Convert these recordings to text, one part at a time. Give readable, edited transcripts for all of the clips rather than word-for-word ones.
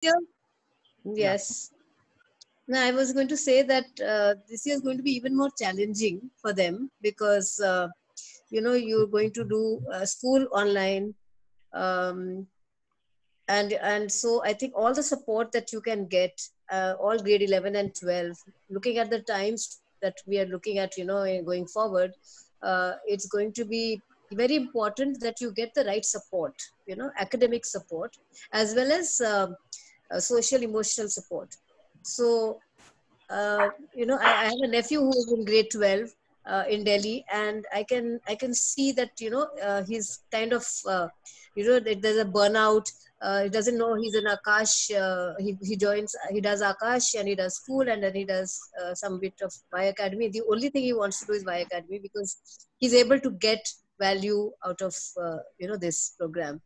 year, Yeah. yes. No, I was going to say that this year is going to be even more challenging for them because you're going to do school online, um, and so I think all the support that you can get, all grade 11 and 12, looking at the times that we are looking at, going forward, it's going to be very important that you get the right support, academic support as well as social emotional support. So I have a nephew who is in grade 12 in Delhi, and I can see that he's kind of there's a burnout. He doesn't know he's in Akash. He does Akash and he does school, and then he does some bit of Y Academy. The only thing he wants to do is Y Academy because he's able to get value out of this program.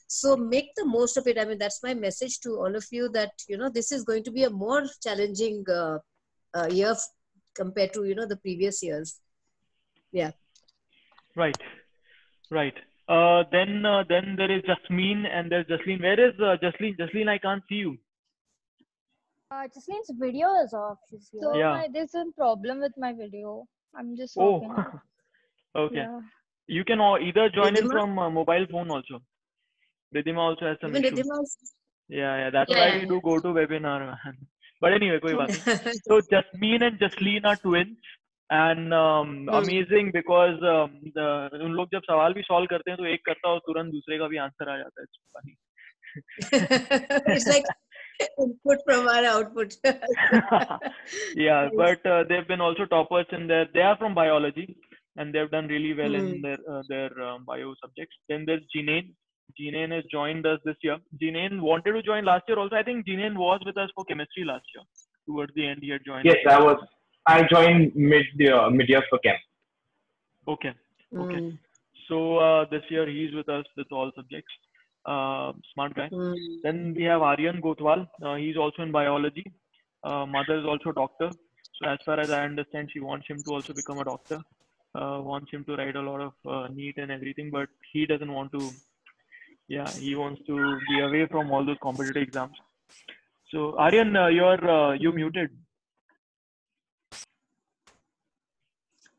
So make the most of it. I mean, that's my message to all of you, that this is going to be a more challenging year compared to the previous years. Yeah. Right. Right. Then there is Jasmine and there's Jasleen. Where is Jasleen? Jasleen, I can't see you. Jasleen's video is off. She's here. So Yeah. there's a problem with my video. I'm just Oh. talking. Okay. Yeah. You can either join in Ridhima? from mobile phone also. Ridhima also has some Even issues. Ridhima's Yeah. That's why we do go to webinar. But anyway, koi baat nahi. So Jasmine and Jasleen are twins. And amazing because उन लोग जब सवाल भी solve करते हैं तो एक करता हो तुरंत दूसरे का भी आंसर आ जाता है. It's funny. It's like input from our output. Yeah, but they've been also toppers in their. They are from biology, and they've done really well in their bio subjects. Then there's Jinane. Jinane has joined us this year. Jinane wanted to join last year also. I think Jinane was with us for chemistry last year. Towards the end, he had joined. Yes, I joined mid-year for chem. Okay. Okay. So this year he's with us with all subjects. Smart guy. Then we have Aryan Gotwal. He's also in biology. Mother is also a doctor. So as far as I understand, she wants him to also become a doctor. Wants him to write a lot of NEET and everything, but he doesn't want to. Yeah, he wants to be away from all those competitive exams. So Aryan, you're muted.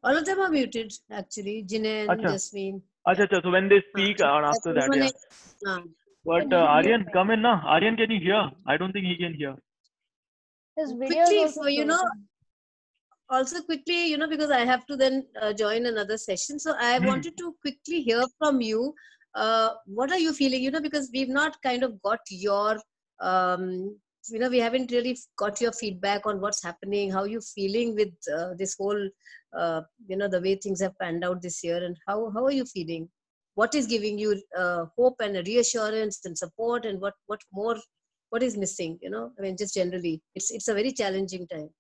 All of them are muted, actually. Jinane, Jasmine. Acha. So when they speak, after that, yeah. But Aryan, come in now. Aryan, can you hear? I don't think he can hear. His video is also also quickly, because I have to then join another session. So I wanted to quickly hear from you. What are you feeling? Because we've not kind of got your we haven't really got your feedback on what's happening, how you're feeling with this whole, the way things have panned out this year, and how are you feeling? What is giving you hope and reassurance and support, and what is missing? I mean, just generally, it's a very challenging time.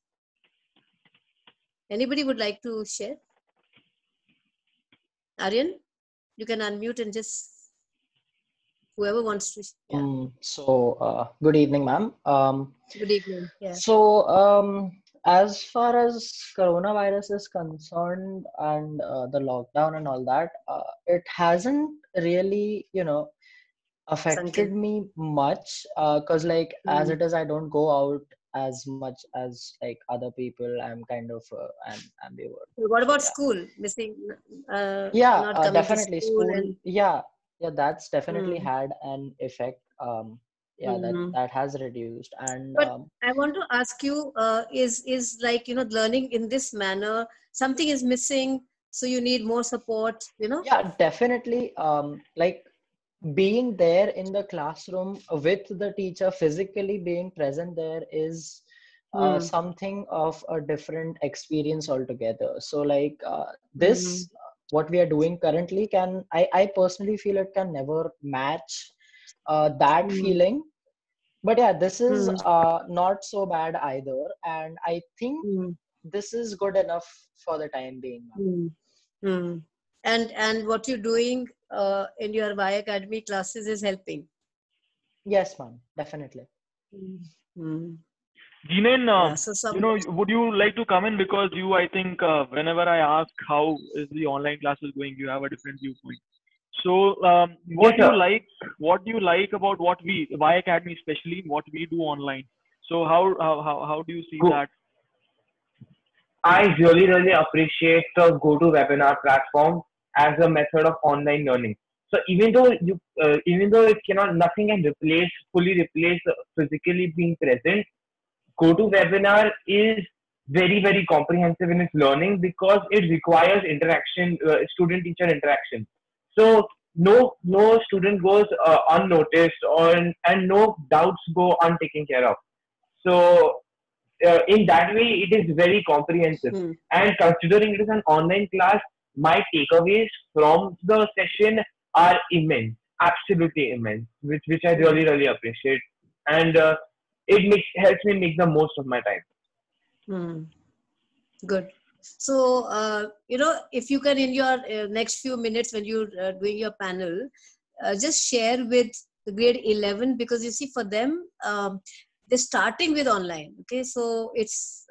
Anybody would like to share? Aryan, you can unmute and just. Whoever wants to. Yeah. Good evening, ma'am. Good evening. Yeah. So, as far as coronavirus is concerned and the lockdown and all that, it hasn't really, affected me much. Cause like as it is, I don't go out as much as like other people. I'm kind of I'm ambivert. What about school? Missing? Yeah, not coming definitely to school. Yeah, that's definitely had an effect. That has reduced. And but I want to ask you, is like learning in this manner, something is missing, so you need more support, Yeah, definitely. Like being there in the classroom with the teacher, physically being present there is something of a different experience altogether. So like this what we are doing currently I personally feel it can never match that feeling. But yeah, this is not so bad either, and I think this is good enough for the time being. And what you're doing in your Y Academy classes is helping. Yes, ma'am, definitely. Jinane, would you like to come in, because I think whenever I ask how is the online classes going, you have a different viewpoint. So what do you like about what we, Y Academy especially, what we do online? So how do you see that? I really appreciate the GoToWebinar platform as a method of online learning. So even though it cannot, nothing can fully replace physically being present, GoToWebinar is very comprehensive in its learning because it requires interaction, student-teacher interaction. So no student goes unnoticed, and no doubts go untaken care of. So in that way, it is very comprehensive. And considering it is an online class, my takeaways from the session are immense, absolutely immense, which I really appreciate, and it helps me make the most of my time. Good. So if you can, in your next few minutes when you're doing your panel, just share with the grade 11, because you see, for them, they're starting with online. Okay, so it's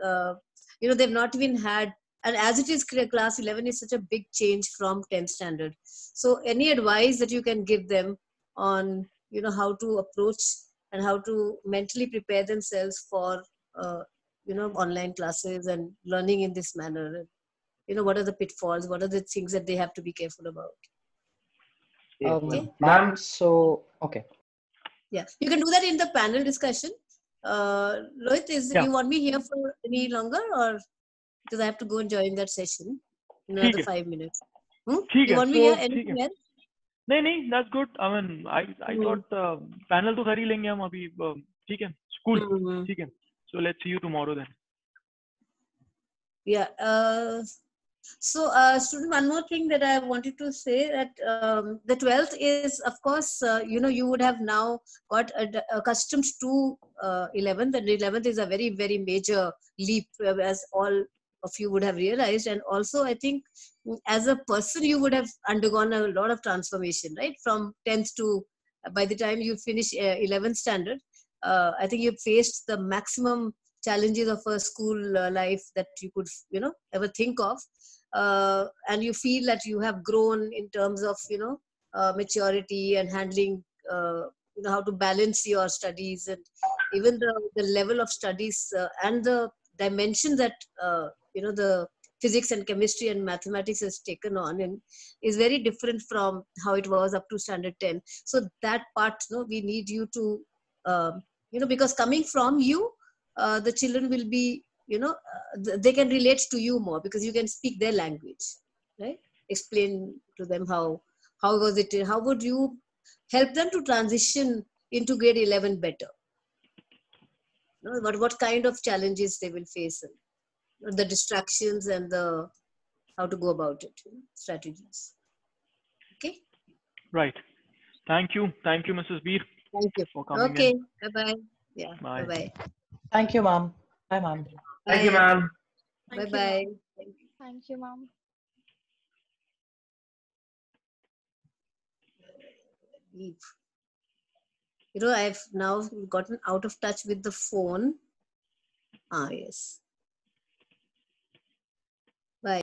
they've not even had, and as it is, class 11 is such a big change from 10th standard. So any advice that you can give them on how to approach and how to mentally prepare themselves for online classes and learning in this manner, what are the pitfalls, what are the things that they have to be careful about? Okay. Ma'am, so okay. Yeah, you can do that in the panel discussion. Lohit, you want me here for any longer, or because I have to go and join that session in another 5 minutes? You want me here? Anything else? नहीं, that's good. I mean, I thought panel तो कर ही लेंगे हम अभी, ठीक है, cool, ठीक है. So let's see you tomorrow then. Yeah. So, student, one more thing that I wanted to say, that the 12th is, of course, you would have now got accustomed to 11th, and 11th is a very major leap, as all of you would have realized. And also, I think, as a person, you would have undergone a lot of transformation, right? From 10th to, by the time you finish 11th standard, I think you faced the maximum challenges of a school life that you could ever think of, and you feel that you have grown in terms of maturity and handling how to balance your studies, and even the level of studies and the dimension that the physics and chemistry and mathematics has taken on, and is very different from how it was up to standard 10. So that part, we need you to because coming from you, the children will be, they can relate to you more because you can speak their language, right? Explain to them how was it, how would you help them to transition into grade 11 better? What kind of challenges they will face, the distractions and the how to go about it, strategies. Okay. Right. Thank you, Mrs. Beer. Thank you for coming. Okay. In. Bye-bye. Yeah. Bye-bye. Thank you, ma'am. Bye, ma'am. Thank you, ma'am. Bye-bye. Thank you, ma'am. I've now gotten out of touch with the phone. Yes. Bye.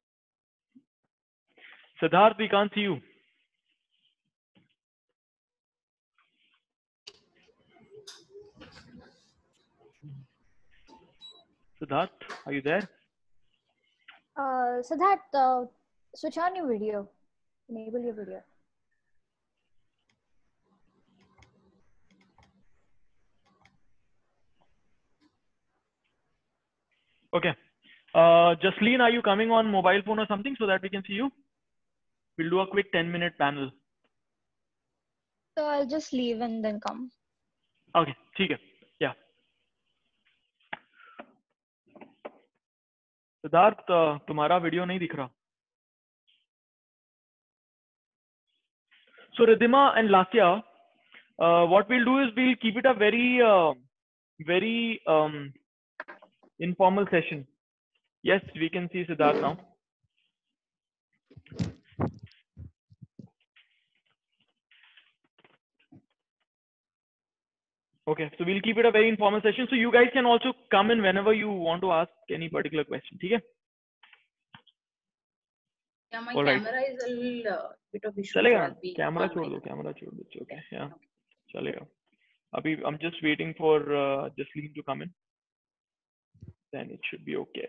Siddharth, we can't see you. Siddharth, are you there? Siddharth, switch on your video. Enable your video. Okay. Jasleen, are you coming on mobile phone or something so that we can see you? We'll do a quick 10-minute panel. So I'll just leave and then come. Okay, ठीक है. Yeah. Siddharth, तुम्हारा video नहीं दिख रहा. So Ridhima and Latya, what we'll do is we'll keep it a very informal session. Yes, we can see Siddharth now. Okay, so we'll keep it a very informal session. So you guys can also come in whenever you want to ask any particular question. Okay? Yeah, my All right. camera is a little bit of issue. चलेगा, So I'll be camera छोड़ online. दो, camera छोड़ दो, it's okay, yeah, Okay. चलेगा. अभी I'm just waiting for Jasleen to come in, then it should be okay.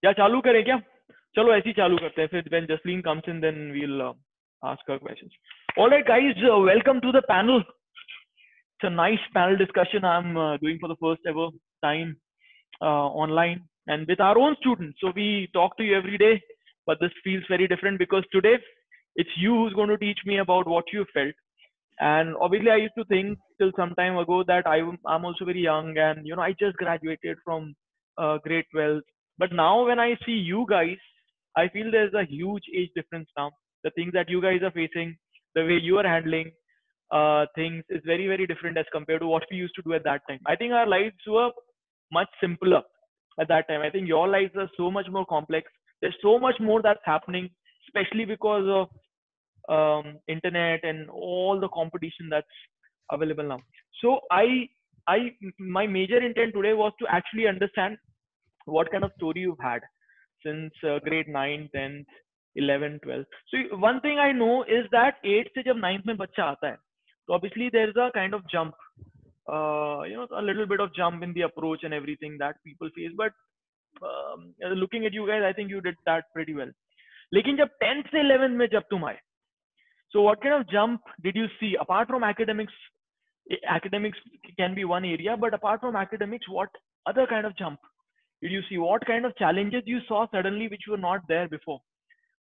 क्या चालू करें क्या? चलो ऐसे ही चालू करते हैं, फिर when Jasleen comes in, then we'll ask her questions. All right, guys, welcome to the panel. It's a nice panel discussion I'm doing for the first ever time online and with our own students. So we talk to you every day, but this feels very different because today it's you who's going to teach me about what you felt. And obviously, I used to think till some time ago that I'm also very young, and you know, I just graduated from grade 12. But now when I see you guys, I feel there's a huge age difference now. The things that you guys are facing, the way you are handling things is very, very different as compared to what we used to do at that time. I think our lives were much simpler at that time. I think your lives are so much more complex. There's so much more that's happening, especially because of internet and all the competition that's available now. So my major intent today was to actually understand what kind of story you've had since grade 9, 10th, 11, 12. So one thing I know is that 8th से जब 9th में बच्चा आता है, so obviously there's a kind of jump, you know, a little bit of jump in the approach and everything that people face. But looking at you guys, I think you did that pretty well. लेकिन जब 10th से 11th में जब तुम आए, so what kind of jump did you see apart from academics? Academics can be one area, but apart from academics, what other kind of jump did you see? What kind of challenges you saw suddenly which were not there before?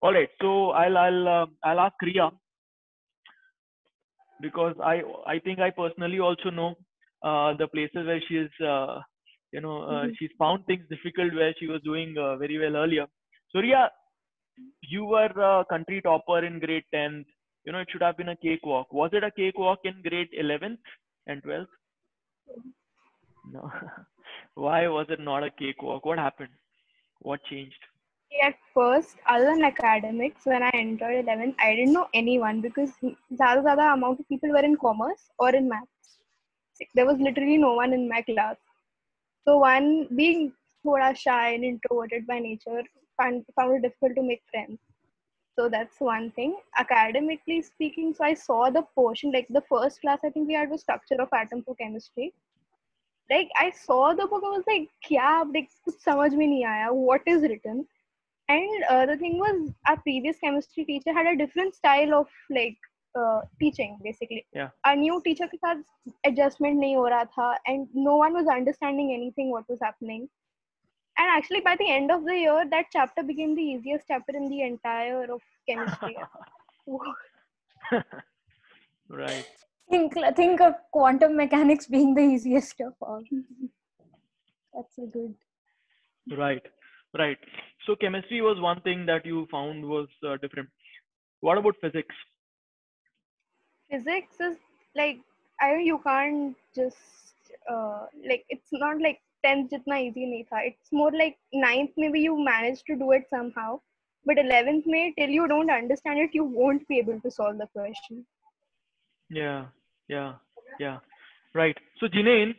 All right, so I'll ask Riya, because I think I personally also know the places where she is, you know, she's found things difficult where she was doing very well earlier. So Riya, you were a country topper in grade 10th. You know, it should have been a cakewalk. Was it a cakewalk in grade 11th and 12th? No. Why was it not a cakewalk? What happened? What changed? At first, other than academics, when I entered 11th, I didn't know anyone because the amount of people were in commerce or in maths. There was literally no one in my class. So one, being thoda shy and introverted by nature, found it difficult to make friends. So that's one thing. Academically speaking, so I saw the portion, like the first class I think we had was structure of atom for chemistry. Like I saw the book, I was like, kya, like, kuch samajh mein nahi aaya, what is written? And the thing was, our previous chemistry teacher had a different style of like teaching, basically. Yeah. Our new teacher ke saath adjustment nahi ho raha tha, and no one was understanding anything what was happening. And actually, by the end of the year, that chapter became the easiest chapter in the entire of chemistry. Right. Think of quantum mechanics being the easiest of all. That's a good. Right. Right. So chemistry was one thing that you found was different. What about physics? Physics is like, you can't just like, it's not like 10th jitna easy nahi tha. It's more like 9th maybe you managed to do it somehow, but 11th may, till you don't understand it, you won't be able to solve the question. Yeah. Right. So Jinane,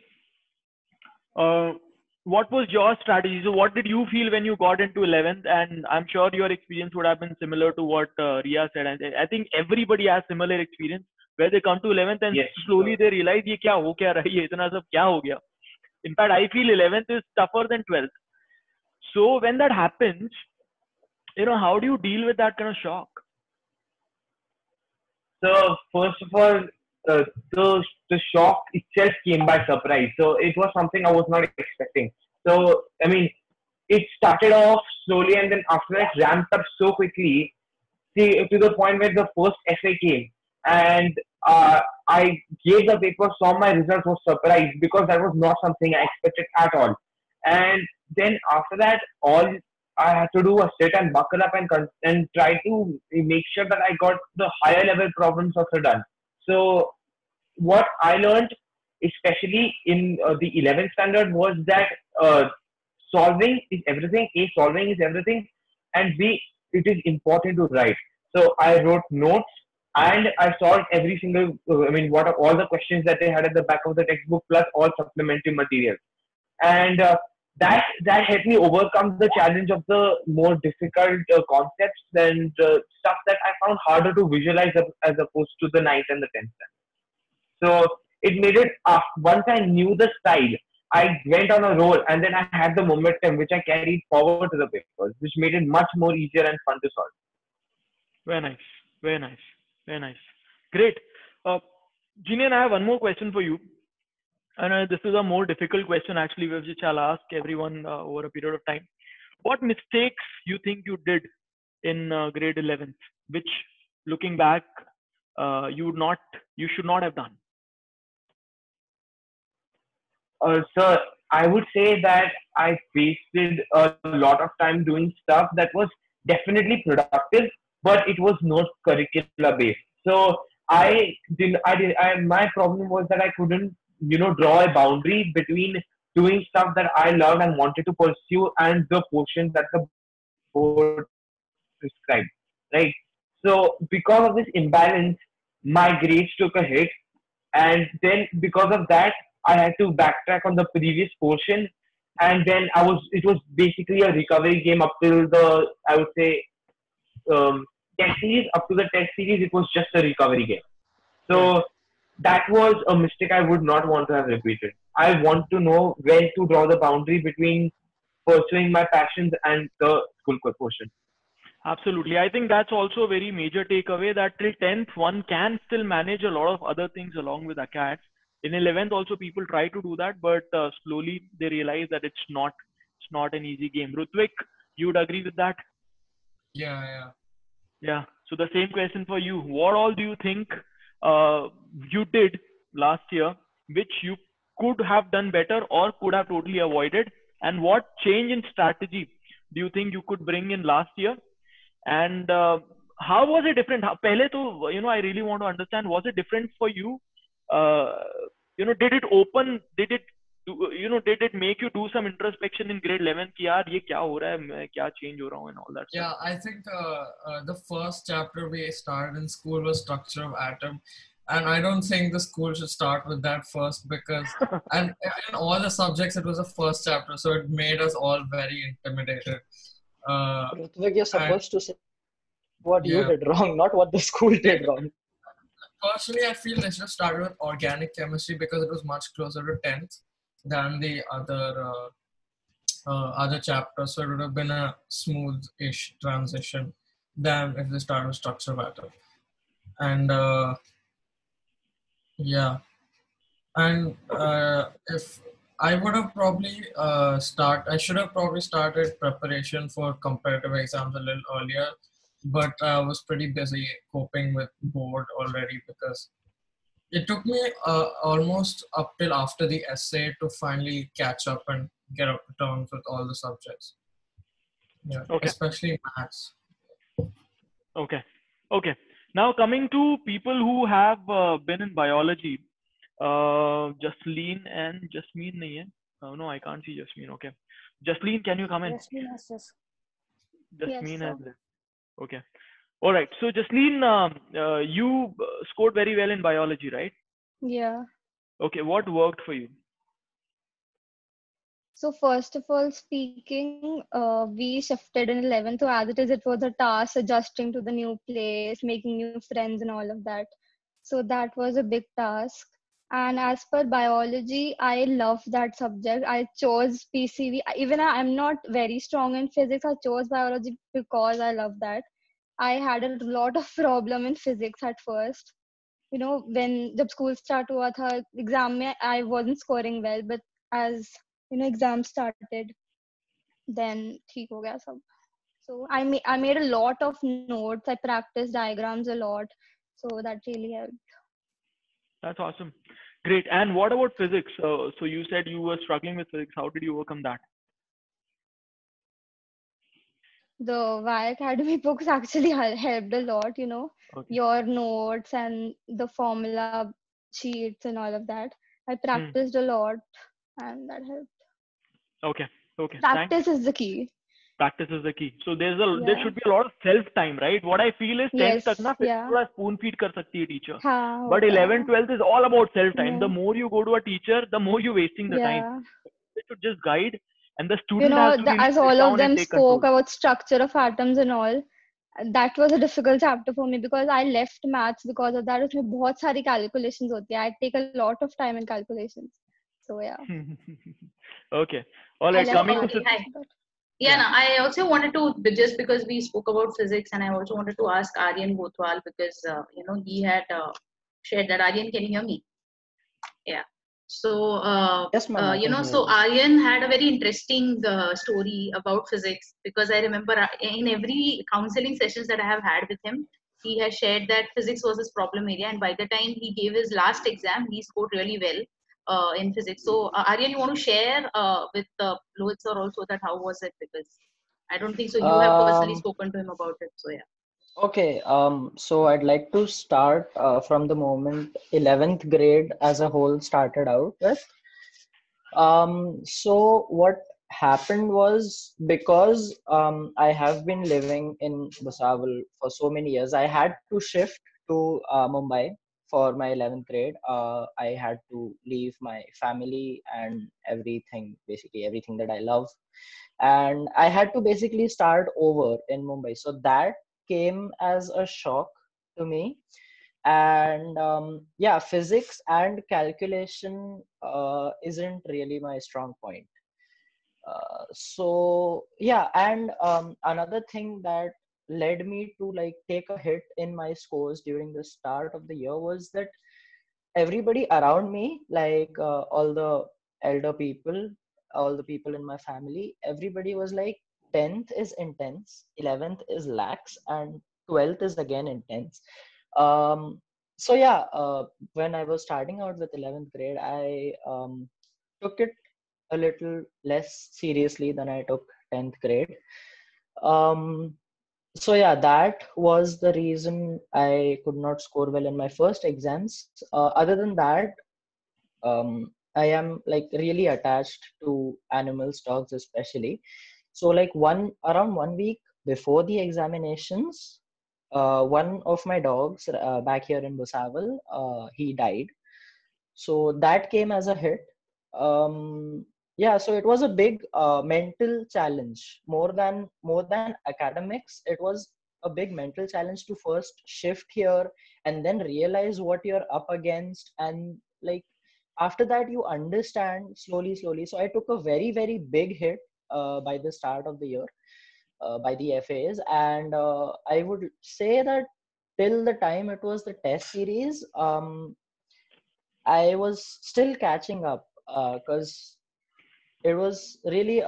what was your strategy? So what did you feel when you got into 11th? And I'm sure your experience would have been similar to what Riya said. And I think everybody has similar experience where they come to 11th and slowly they realize ये क्या हो क्या रही है, इतना सब क्या हो गया. In fact, I feel 11th is tougher than 12th. So when that happens, you know, how do you deal with that kind of shock? So first of all, the shock itself came by surprise. So it was something I was not expecting. So I mean, it started off slowly, and then after that ramped up so quickly, to the point where the first essay came, and I gave the paper, saw my results, was surprised because that was not something I expected at all. And then after that, all I had to do was sit and buckle up and try to make sure that I got the higher level problems also done. So what I learned, especially in the 11th standard, was that solving is everything. A, solving is everything, and B, it is important to write. So I wrote notes and I solved every single, what are all the questions that they had at the back of the textbook plus all supplementary materials. And that helped me overcome the challenge of the more difficult concepts and stuff that I found harder to visualize as opposed to the ninth and the 10th. So it made it once I knew the style, I went on a roll and then I had the momentum which I carried forward to the papers, which made it much more easier and fun to solve. Very nice, very nice, very nice. Great. Jinian, I have one more question for you. And this is a more difficult question actually, which I'll ask everyone over a period of time. What mistakes you think you did in grade 11th, which looking back, you should not have done? Sir, I would say that I wasted a lot of time doing stuff that was definitely productive, but it was not curricular based. So my problem was that I couldn't, draw a boundary between doing stuff that I loved and wanted to pursue and the portion that the board prescribed, right? So because of this imbalance, my grades took a hit, and then because of that, I had to backtrack on the previous portion, and then it was basically a recovery game up till the, I would say, test series. Up to the test series, it was just a recovery game. So that was a mistake I would not want to have repeated. I want to know when to draw the boundary between pursuing my passions and the school portion. Absolutely. I think that's also a very major takeaway, that till 10th, one can still manage a lot of other things along with ACADS. In 11th also people try to do that, but slowly they realize that it's not an easy game. Rutvik, you would agree with that? Yeah. So the same question for you. What all do you think you did last year which you could have done better or could have totally avoided? And what change in strategy do you think you could bring in last year? And how was it different? Pehle to, I really want to understand, was it different for you? Did it make you do some introspection in grade 11 ki yaar ye kya ho raha hai, main kya change ho raha hu and all that stuff? I think the first chapter we started in school was structure of atom, and I don't think the school should start with that first, because and in all the subjects it was the first chapter, so it made us all very intimidated. You're supposed to say what you did wrong, not what the school did wrong. Personally, I feel they should have started with organic chemistry because it was much closer to 10th than the other chapters. So it would have been a smooth-ish transition than if they started with structure of atom. And if I would have probably I should have probably started preparation for competitive exams a little earlier, but I was pretty busy coping with board already, because it took me almost up till after the essay to finally catch up and get up to terms with all the subjects. Yeah, okay. Especially maths. Okay. Now coming to people who have been in biology, Jasleen and Jasmine nahi hai. No, I can't see Jasmine. Okay, Jasleen, can you come in? Jasmine has just. Jasmine has left. Okay. All right. So Jasleen, you scored very well in biology, right? Yeah. Okay. What worked for you? So first of all, speaking, we shifted in 11th. So as it was a task adjusting to the new place, making new friends and all of that. So that was a big task. And as per biology, I love that subject. I chose PCV. Even I'm not very strong in physics. I chose biology because I love that. I had a lot of problem in physics at first. When the school started hua tha, exam mein I wasn't scoring well, but as exam started, then theek ho gaya sab. So I made a lot of notes. I practiced diagrams a lot, so that really helped. That's awesome. Great. And what about physics? So you said you were struggling with physics. How did you overcome that? The Y Academy books actually helped a lot, Okay. Your notes and the formula sheets and all of that. I practiced a lot and that helped. Okay. Practice is the key. Practice is the key. So there should be a lot of self-time, right? What I feel is 10th tak na thoda spoon feed kar sakti hai teacher. But 11th, 12th is all about self-time. The more you go to a teacher, the more you're wasting the time. They should just guide and the student has to really as sit all of down and them take spoke control. about structure of atoms and all, that was a difficult chapter for me because I left maths because of that. उसमें बहुत सारी calculations होती है. I take a lot of time in calculations. So yeah. Okay. All I right. left Coming to maths. Hi. Yeah, no, I also wanted to, just because we spoke about physics, and I also wanted to ask Aryan Gotwal because, he had shared that. Aryan, can you hear me? Yeah. So, Yes, ma'am, I can hear so you. Aryan had a very interesting story about physics, because I remember in every counseling sessions that I have had with him, he has shared that physics was his problem area, and by the time he gave his last exam, he scored really well in physics. So, Aryan, you want to share with Lohit sir also that how was it? Because I don't think so. You have personally Um, spoken to him about it. So yeah. okay, so I'd like to start from the moment 11th grade as a whole started out with. So what happened was, because I have been living in Bhusawal for so many years, I had to shift to Mumbai for my 11th grade. I had to leave my family and everything, basically everything that I love, and I had to basically start over in Mumbai. So that came as a shock to me. And yeah, physics and calculation isn't really my strong point. So yeah, and another thing that led me to like take a hit in my scores during the start of the year was that everybody around me, like all the elder people, all the people in my family, everybody was like, 10th is intense, 11th is lax, and 12th is again intense. um, so yeah, when I was starting out with 11th grade, I took it a little less seriously than I took 10th grade. um, so yeah, that was the reason I could not score well in my first exams. Other than that, I am like really attached to animals, dogs especially. So like around 1 week before the examinations, one of my dogs back here in Bhusawal, he died. So that came as a hit. Yeah, so it was a big mental challenge, more than academics. It was a big mental challenge to first shift here and then realize what you're up against, and like after that you understand slowly. So I took a very very big hit by the start of the year, by the FAs, and I would say that till the time it was the test series, I was still catching up, because it was really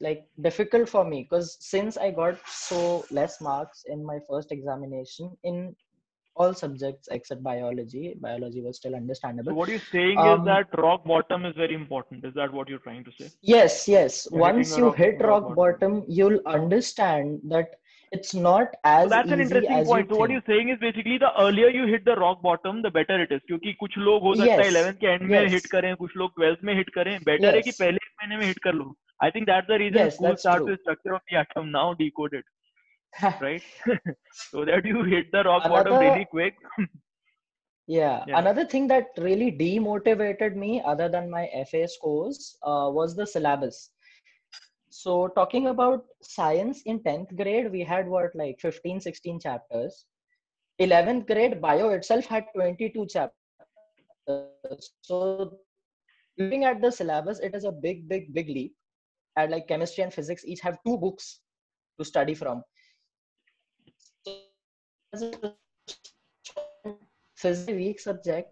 like difficult for me, because since I got so less marks in my first examination in all subjects except biology. Biology was still understandable. So what you're saying is that rock bottom is very important. Is that what you're trying to say? Yes. You're Once you hit rock bottom, bottom, you'll understand that it's not as so that's an easy interesting as you point. So what think. you're saying is basically the earlier you hit the rock bottom, the better it is. क्योंकि कुछ लोग हो सकता है 11th के end में hit Yes. करें, कुछ लोग 12th में hit करें. Better है कि Yes. पहले महीने में hit कर लो. I think that's the reason Yes, school that's starts true. with structure of the atom now decoded, right? So that you hit the rock bottom really quick. Yeah, another thing that really demotivated me, other than my FA scores, was the syllabus. So talking about science in 10th grade, we had what, like 15, 16 chapters. 11th grade, bio itself had 22 chapters. So looking at the syllabus, it is a big leap. And like chemistry and physics each have 2 books to study from. So as a physics weak subject,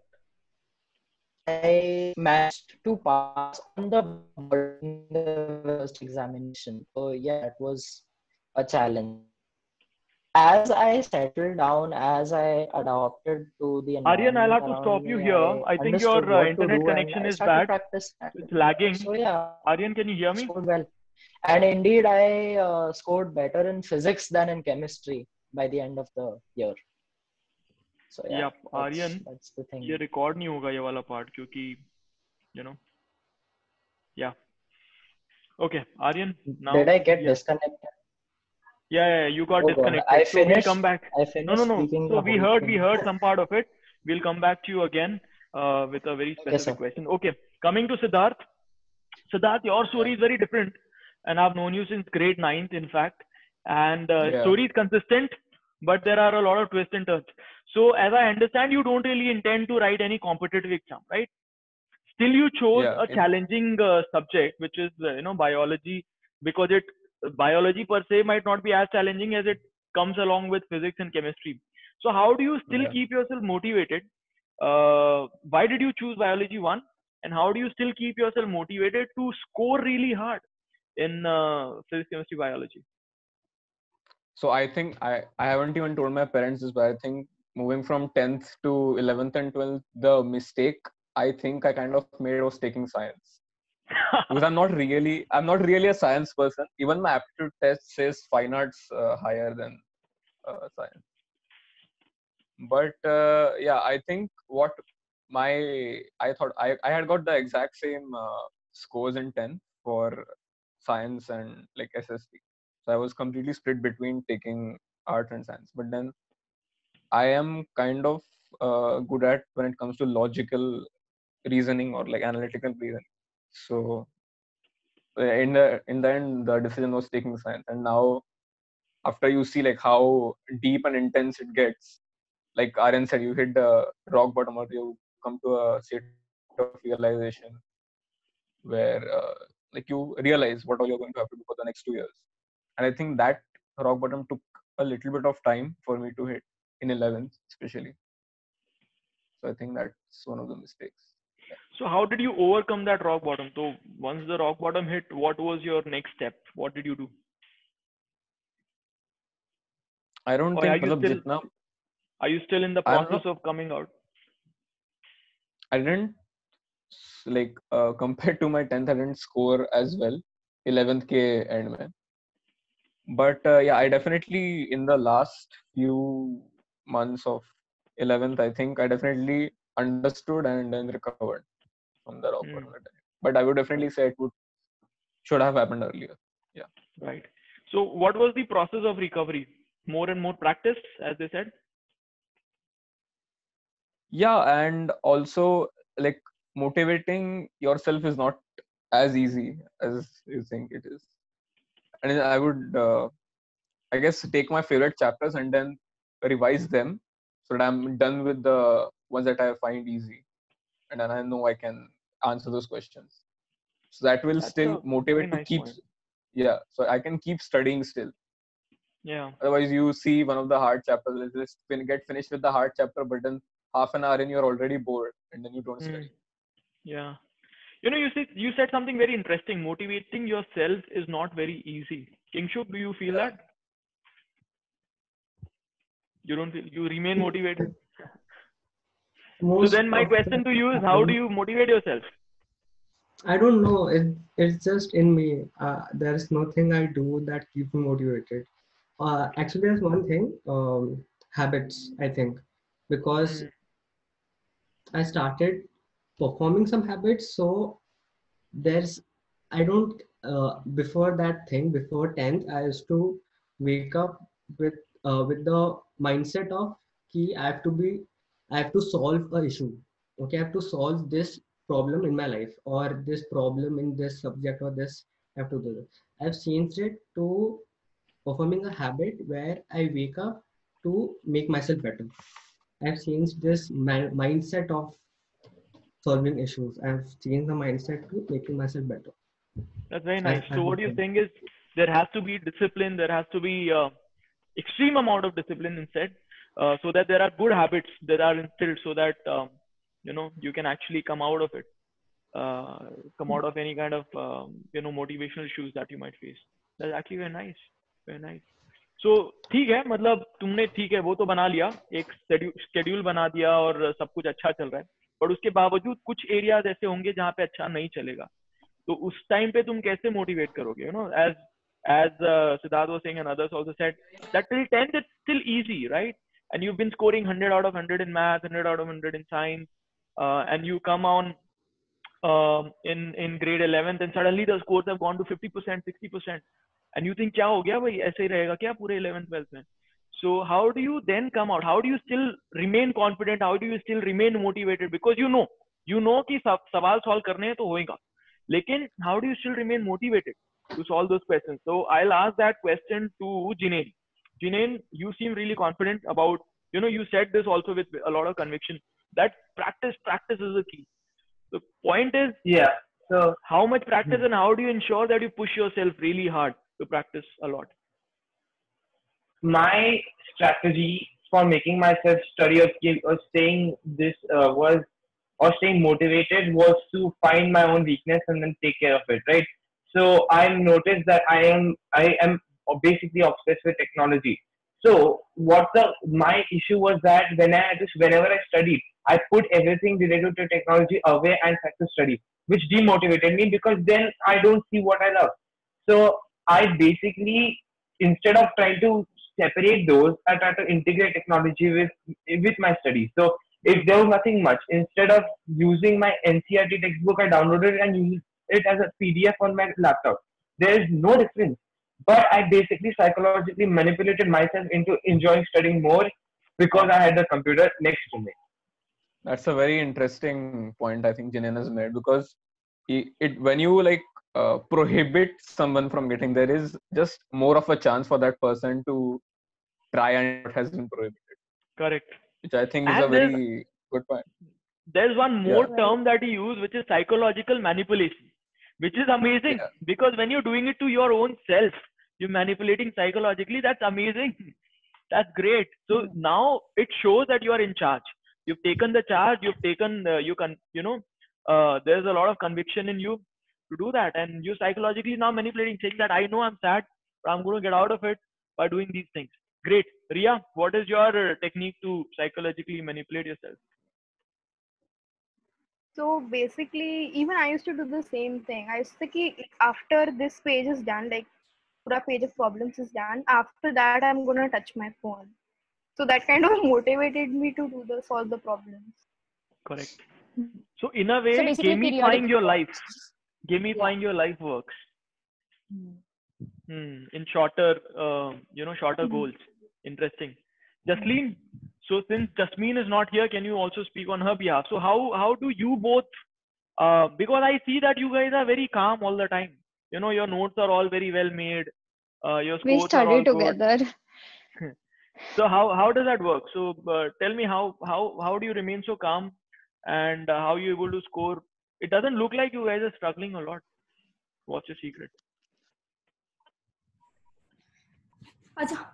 I managed to pass on the board in the first examination. So yeah, it was a challenge. As I settled down, as I adopted to the Aryan, I'll environment have to around stop you me, here. I I think your understood what to internet do, and connection I is started bad. practice. It's lagging. So yeah, Aryan, can you hear me? scored well. And indeed, I scored better in physics than in chemistry by the end of the year. So yeah, Yep, Aryan, that's the thing. ये record नहीं होगा ये वाला part क्योंकि yeah. Okay, Aryan. Now Did I get disconnected? Yeah, you got disconnected. I so we'll finished. come back. I finished No. speaking So the we whole heard thing. some part of it. We'll come back to you again with a very specific Okay, sir. question. Okay, coming to Siddharth. Siddharth, your story is very different, and I've known you since grade 9th, in fact. And story is consistent, but there are a lot of twists and turns. So, as I understand, you don't really intend to write any competitive exam, right? Still, you chose a challenging subject, which is biology, because biology per se might not be as challenging as it comes along with physics and chemistry. So, how do you still keep yourself motivated? Why did you choose biology 1? And how do you still keep yourself motivated to score really hard in physics, chemistry, biology? So I think I haven't even told my parents this, but I think moving from 10th to 11th and 12th, the mistake I think I kind of made was taking science. Because I'm not really a science person. Even my aptitude test says fine arts higher than science. But yeah, I think I thought I had got the exact same scores in 10th for science and like SST. So I was completely split between taking art and science. But then I am kind of good at when it comes to logical reasoning or like analytical reasoning. So in the end, the decision was taking science. And now, after you see like how deep and intense it gets, like Aryan said, you hit the rock bottom or you come to a state of realization where like you realize what all you're going to have to do for the next 2 years. And I think that rock bottom took a little bit of time for me to hit in 11th, especially. So I think that's one of the mistakes. Yeah. So how did you overcome that rock bottom? So once the rock bottom hit, what was your next step? What did you do? I don't think. Are you still in the process of coming out? I didn't like compared to my 10th, I didn't score as well. 11th ke end mein. But yeah, I definitely in the last few months of 11th, I think I definitely understood and then recovered from the rock bottom. But I would definitely say it should have happened earlier. Yeah. Right. So what was the process of recovery? More and more practice, as they said? Yeah, and also like motivating yourself is not as easy as you think it is. And I would, I guess, take my favorite chapters and then revise them so that I'm done with the ones that I find easy, and then I know I can answer those questions. So that will still motivate to keep. Yeah, so I can keep studying still. Yeah. Otherwise, you see one of the hard chapters, let's get finished with the hard chapter, but then half an hour in, you're already bored, and then you don't study. Yeah. You said something very interesting. Motivating yourself is not very easy. Kingshuk, do you feel that? You don't feel, you remain motivated? So then my question to you is, how do you motivate yourself? I don't know. It's just in me. There's nothing I do that keeps me motivated. Actually, there's one thing, habits, I think, because I started performing some habits. So I don't, before that thing, before 10th, I used to wake up with the mindset of, I have to solve a issue. Okay, I have to solve this problem in my life, or this problem in this subject, or this I have to do this. I've changed it to performing a habit where I wake up to make myself better. I've changed this mindset of solving issues. I've changed the mindset to making myself better. That's very nice. So what you're saying is there has to be discipline, there has to be extreme amount of discipline instead, so that there are good habits that are instilled, so that you can actually come out of it, come out of any kind of motivational issues that you might face. That's actually very nice, very nice. So ठीक है, मतलब तुमने ठीक है वो तो बना लिया, एक schedule बना दिया और सब कुछ अच्छा चल रहा है, पर उसके बावजूद कुछ एरियाज ऐसे होंगे जहाँ पे अच्छा नहीं चलेगा. तो उस टाइम पे तुम कैसे मोटिवेट करोगे? As Siddharth was saying and others also said, that till 10th it's still easy, right? And you've been scoring 100 out of 100 in math, 100 out of 100 in science, and you come on in grade 11th and suddenly the scores have gone to 50%, 60%, and you think क्या हो गया भाई, ऐसे ही रहेगा क्या पूरे 11th 12th में? So how do you then come out? How do you still remain confident? How do you still remain motivated? Because you know कि सवाल solve करने हैं तो होएगा. लेकिन how do you still remain motivated to solve those questions? So I'll ask that question to Jinein. Jinein, you seem really confident about, you said this also with a lot of conviction that practice is the key. The point is, yeah. So how much practice and how do you ensure that you push yourself really hard to practice a lot? My strategy for making myself study or staying staying motivated was to find my own weakness and then take care of it, right? So I noticed that I am basically obsessed with technology. So my issue was that whenever I studied, I put everything related to technology away and tried to study, which demotivated me because then I don't see what I love. So I basically, instead of trying to separate those, I try to integrate technology with my studies. So if there was nothing much, instead of using my NCERT textbook, I downloaded it and used it as a PDF on my laptop. There is no difference. But I basically psychologically manipulated myself into enjoying studying more because I had the computer next to me. That's a very interesting point I think Jinein has made, because when you prohibit someone from getting, there is just more of a chance for that person to try and what has been prohibited. Correct. Which I think is a very good point. There's one more term that he used, which is psychological manipulation, which is amazing because when you're doing it to your own self, you're manipulating psychologically. That's amazing. That's great. So now it shows that you are in charge. You've taken the charge. You've taken, there's a lot of conviction in you to do that. And you psychologically now manipulating, saying that I know I'm sad, but I'm going to get out of it by doing these things. Great. Ria, what is your technique to psychologically manipulate yourself? So basically, even I used to do the same thing. I used to think after this page is done, like pura page of problems is done, after that I'm gonna touch my phone. So that kind of motivated me to solve the problems. Correct. So in a way, gamifying your life. Gamifying your life works. In shorter, shorter goals. Interesting. Jasleen, so since Jasmine is not here, can you also speak on her behalf? So how do you both, because I see that you guys are very calm all the time. Your notes are all very well made. Your scores we study are all together. So how does that work? So tell me how do you remain so calm and how are you able to score? It doesn't look like you guys are struggling a lot. What's your secret? Acha.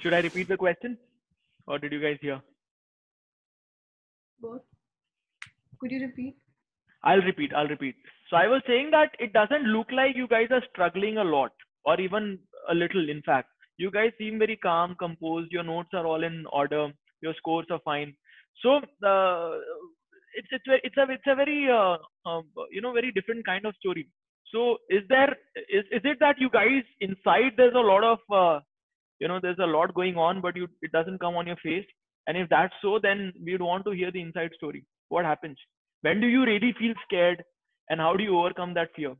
Should I repeat the question or did you guys hear? What? Could you repeat? I'll repeat. So I was saying that it doesn't look like you guys are struggling a lot or even a little. In fact, you guys seem very calm, composed. Your notes are all in order. Your scores are fine. So it's a very very different kind of story. So is it that you guys inside there's a lot of there's a lot going on, but it doesn't come on your face? And if that's so, then we'd want to hear the inside story. What happens? When do you really feel scared, and how do you overcome that fear?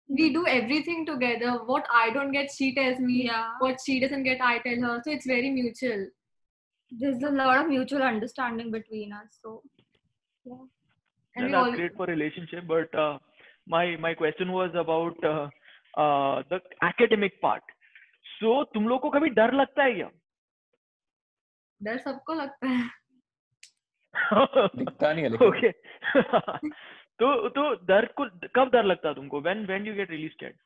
We do everything together. What I don't get, she tells me. Yeah. What she doesn't get, I tell her. So it's very mutual. There's a lot of mutual understanding between us. So yeah. And that's great for relationship. But my question was about the academic part. So तुम लोग को कभी डर लगता है क्या? डर सबको लगता है. दिखता नहीं है लेकिन. Okay. तो डर को कब डर लगता है तुमको? When you get really scared?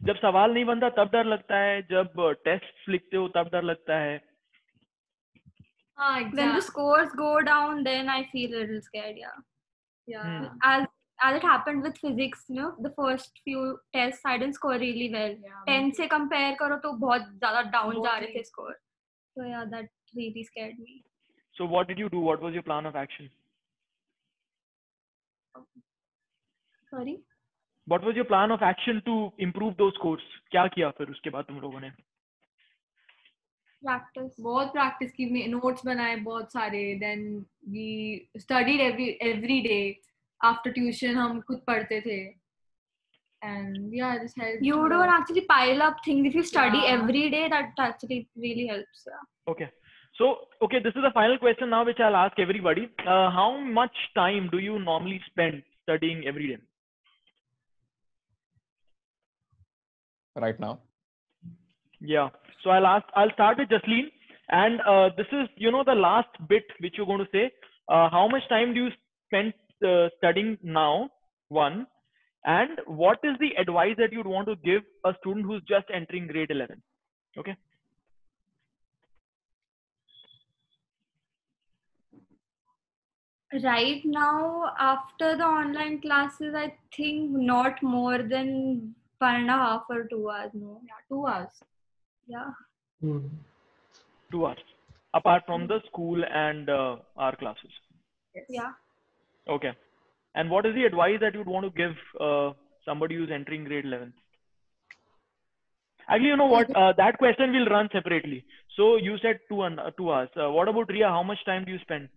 जब सवाल नहीं बनता तब डर लगता है, जब टेस्ट लिखते हो तब डर लगता है. Exactly. When the scores go down, then I feel a little scared. Yeah. As it happened with physics, the first few tests I didn't score really well. 10 से compare करो तो बहुत ज़्यादा down जा रहे थे score. So yeah, that really scared me. So what did you do? What was your plan of action? Sorry? What was your plan of action to improve those scores? क्या किया फिर उसके बाद तुम लोगों ने? बहुत practice की, notes बनाए बहुत सारे. Then we studied every day. after tuition हम खुद पढ़ते थे. And yeah, this helps. You don't actually pile up things. If you study Yeah. every day, that actually really helps. Yeah. Okay. So, okay, this is the final question now, which I'll ask everybody. How much time do you normally spend studying every day? Right now. Yeah. So I'll start with Jasleen. And this is, the last bit which you're going to say. How much time do you spend studying now? One. And what is the advice that you'd want to give a student who's just entering grade 11? Okay. Right now, after the online classes, I think not more than 1.5 or 2 hours. No. Yeah, 2 hours. Yeah. 2 hours. Apart from the school and our classes. Yes. Yeah. Okay. And what is the advice that you'd want to give somebody who's entering grade 11? Actually, you know what? That question will run separately. So you said 2 hours. What about Ria? How much time do you spend?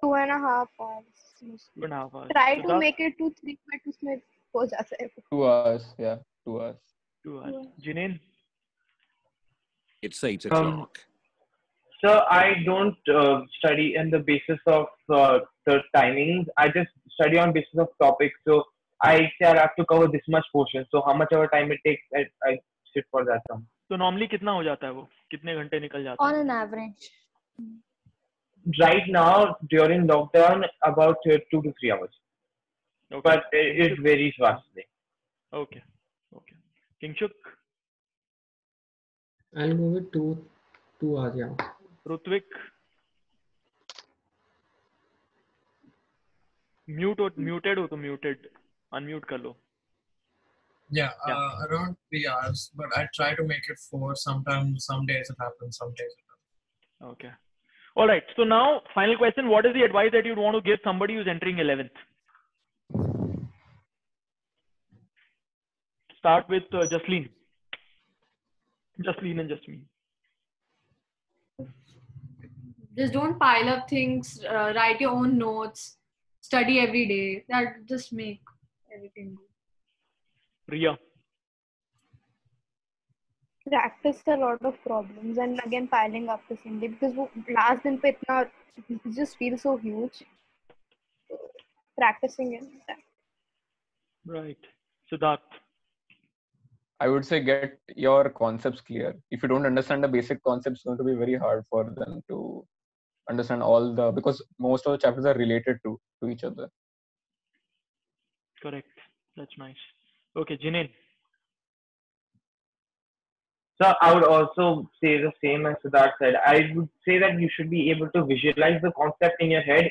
2.5 hours. 2.5 hours. Try So to make it to 3, but उसमें हो जाता है. 2 hours. Yeah, 2 hours. 2 hours. Jineen? It's 8 o'clock. So I don't study on the basis of the timings. I just study on basis of topics. So I say I have to cover this much portion. So how much ever time it takes, I sit for that term. So normally कितना हो जाता है वो? कितने घंटे निकल जाते हैं? On an average. Right now, during lockdown, about 2 to 3 hours. Okay. But it varies vastly. Okay. Okay. Kingshuk? I'll go with 2 hours, yeah. Rutvik? Muted हो तो muted. Unmute कर लो. Yeah, around 3 hours, but I try to make it 4. Sometimes, some days it happens, some days it doesn't. Okay. All right. So now, final question. What is the advice that you'd want to give somebody who's entering 11th? Start with Jasleen. Jasleen and Jasmine. Just don't pile up things. Write your own notes. Study every day. That just make everything good. Ria. Practice a lot of problems and again piling up the same day because वो last दिन पे इतना it just feels so huge. Practicing it. Right. Siddharth. I would say get your concepts clear. If you don't understand the basic concepts, it's going to be very hard for them to understand because most of the chapters are related to each other. Correct. That's nice. Okay, Jineen. So I would also say the same as Siddharth said. I would say that you should be able to visualize the concept in your head.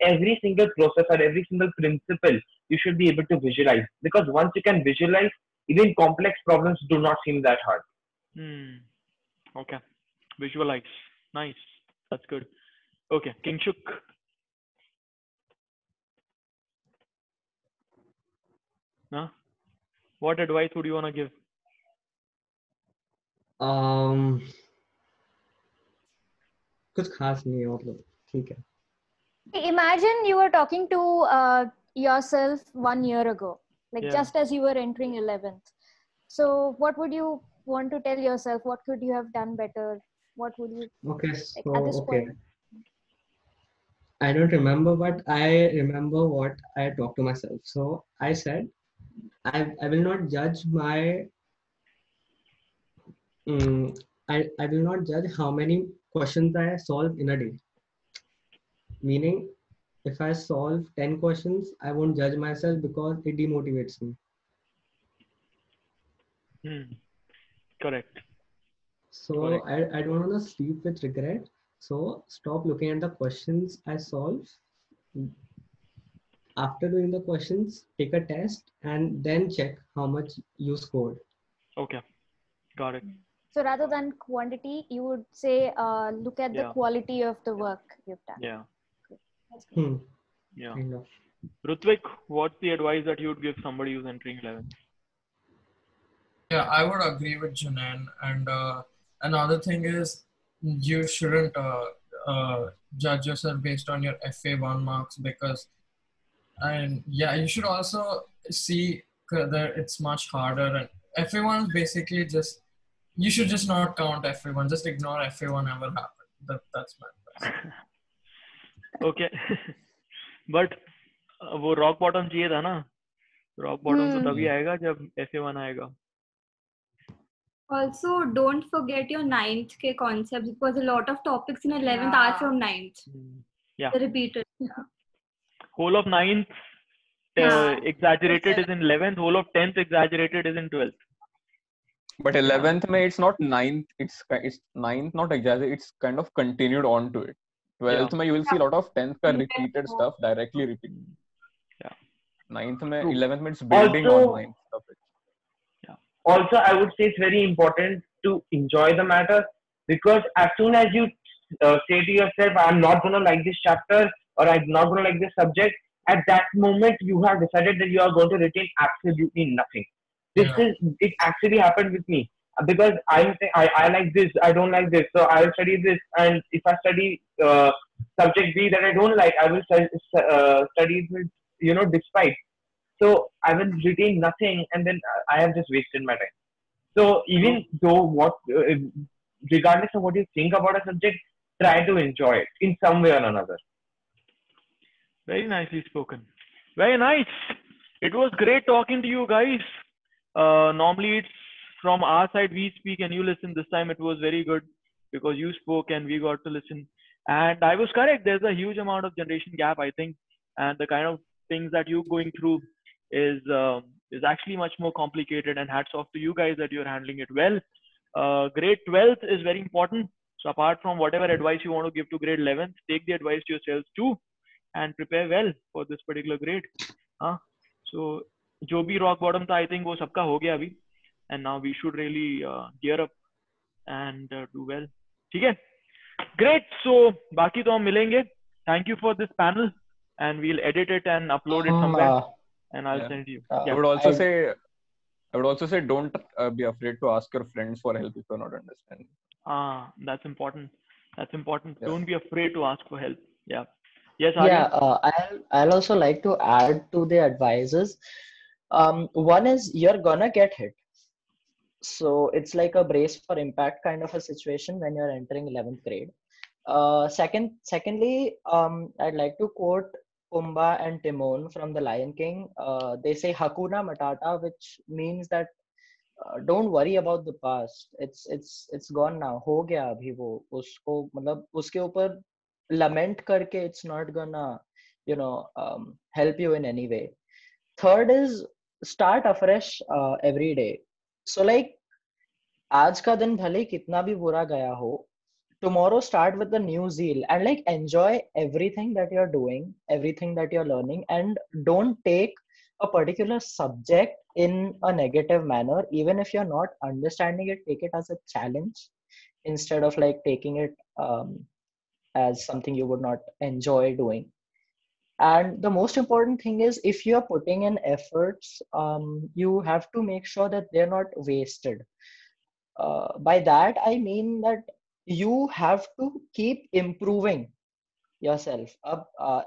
Every single process or every single principle, you should be able to visualize. Because once you can visualize, even complex problems do not seem that hard. Okay. Visualize. Nice. That's good. Okay. Kingshuk. Huh? What advice would you want to give? कुछ खास नहीं है मतलब ठीक है. Imagine you were talking to yourself 1 year ago, like just as you were entering 11th. So what would you want to tell yourself? What could you have done better? What would you at this point? I don't remember, but I remember what I talked to myself. So I said, I will not judge my I will not judge how many questions I solve in a day. Meaning, if I solve 10 questions, I won't judge myself because it demotivates me. Correct. So correct. I don't want to sleep with regret. So stop looking at the questions I solve. After doing the questions, take a test and then check how much you scored. Okay. Got it. So rather than quantity, you would say, look at the quality of the work you've done. Yeah. Yeah. Kind of. Rutvik, what's the advice that you would give somebody who's entering 11th? Yeah, I would agree with Janan. And another thing is, you shouldn't judge yourself based on your FA1 marks, because, and yeah, you should also see that it's much harder. And FA1 is basically just, you should just not count FA1, just ignore FA1 ever happened. That's my advice. Okay. But वो rock bottom चाहिए था ना, rock bottom तो तभी आएगा जब FA1 आएगा. Also, don't forget your 9th के concepts, because a lot of topics in 11th are from 9th. Yeah. They're repeated. Yeah. Whole of 9th exaggerated is in 11th. Whole of 10th exaggerated is in 12th. But 11th May, it's not 9th. It's 9th, not exaggerated. It's kind of continued on to it. 12th May, you will see a lot of 10th ka repeated stuff directly repeated. Yeah. 9th May, 11th May, it's building on 9th stuff. Also, I would say it's very important to enjoy the matter, because as soon as you say to yourself, I'm not going to like this chapter, or I'm not going to like this subject, at that moment you have decided that you are going to retain absolutely nothing. It actually happened with me, because I like this, I don't like this, so I will study this, and if I study subject B that I don't like, I will study it, despite. So I will retain nothing, and then I have just wasted my time. So even though regardless of what you think about a subject, try to enjoy it in some way or another. Very nicely spoken. Very nice. It was great talking to you guys. Normally it's from our side we speak and you listen. This time it was very good because you spoke and we got to listen. And I was correct. There's a huge amount of generation gap, I think, and the kind of things that you're going through is actually much more complicated, and hats off to you guys that you're handling it well. Grade 12th is very important. So apart from whatever advice you want to give to grade 11th, take the advice to yourselves too and prepare well for this particular grade. So जो भी rock bottom था, I think वो सबका हो गया अभी, and now we should really gear up and do well. ठीक है? Great. So बाकी तो हम मिलेंगे. Thank you for this panel, and we'll edit it and upload it somewhere. And I'll send you. I would also say don't be afraid to ask your friends for help if you're not understanding. That's important. That's important. Yeah. Don't be afraid to ask for help. Yeah. Yes, Aryan? I'll also like to add to the advices. One is you're gonna get hit. So it's like a brace for impact kind of a situation when you're entering 11th grade. Secondly, I'd like to quote Pumbaa and Timon from The Lion King. They say Hakuna Matata, which means that don't worry about the past. It's gone now. हो गया अभी वो, उसको मतलब उसके ऊपर lament करके it's not gonna help you in any way. Third is start afresh every day. So like आज का दिन भले कितना भी बुरा गया हो, tomorrow start with the new zeal and like enjoy everything that you're doing, everything that you're learning, and don't take a particular subject in a negative manner. Even if you're not understanding it, take it as a challenge instead of like taking it as something you would not enjoy doing. And the most important thing is if you're putting in efforts, you have to make sure that they're not wasted. By that I mean that you have to keep improving yourself.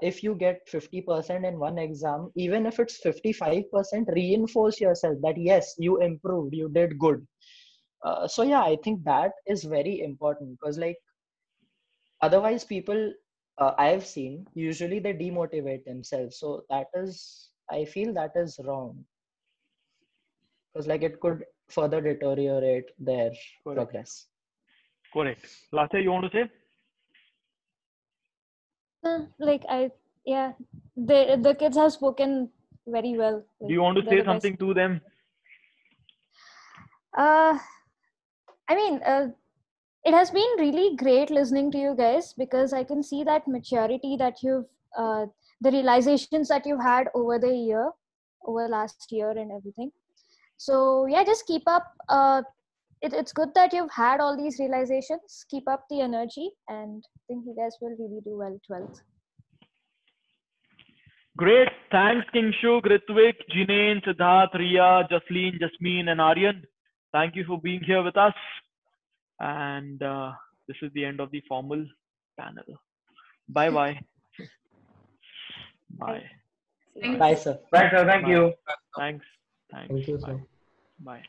If you get 50% in one exam, even if it's 55%, reinforce yourself that yes, you improved, you did good. So yeah, I think that is very important, because like otherwise people I've seen usually they demotivate themselves. So that is, I feel that is wrong, because like it could further deteriorate their progress. Correct. Latha, you want to say? The kids have spoken very well. Like, do you want to say something to them? I mean, it has been really great listening to you guys, because I can see that maturity that you've, the realizations that you've had over last year and everything. So yeah, just keep up. It's good that you've had all these realizations. Keep up the energy, and I think you guys will really do well 12th. Great. Thanks, Kingshuk, Ritvik, Jinane, Siddharth, Riya, Jasleen, Jasmine, and Aryan. Thank you for being here with us. And this is the end of the formal panel. Bye bye. Bye. Bye, sir. Bye, sir. Thank Bye. you. Thanks. Thank you, Bye. sir. Bye.